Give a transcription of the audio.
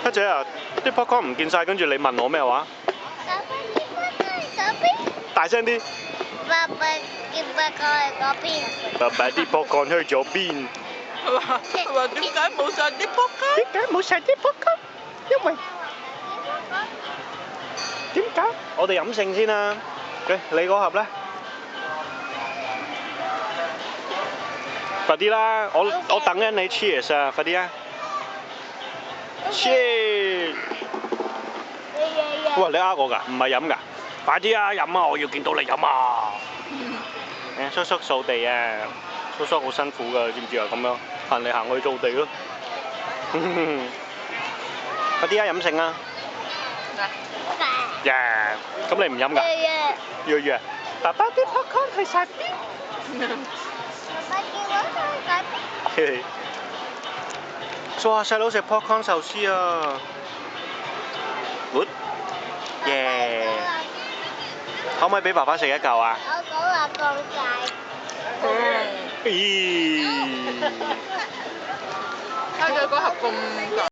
家姐啊，啲 popcorn 唔見晒，跟住你問我咩話？大聲啲！爸爸啲 popcorn 去嗰邊。爸爸啲 popcorn 去咗邊？佢話點解冇晒啲 popcorn？點解冇晒啲 popcorn？因為點解？我哋飲勝先啦。你嗰盒咧？快啲啦！我等緊你 cheers 啊！快啲啊 ！Cheers！喂，你呃我㗎？唔係飲㗎？快啲啊！飲啊！我要見到你飲啊！叔叔掃地啊！叔叔好辛苦㗎，你知唔知啊？咁樣行嚟行去掃地咯。快啲啊！飲勝啊！呀！咁你唔飲㗎？約。爸爸啲 popcorn 去晒邊？哇！細佬食 popcorn 壽司啊！good， 耶！可唔可以俾爸爸食一嚿啊？我講話咁解。咦！睇佢嗰盒咁大。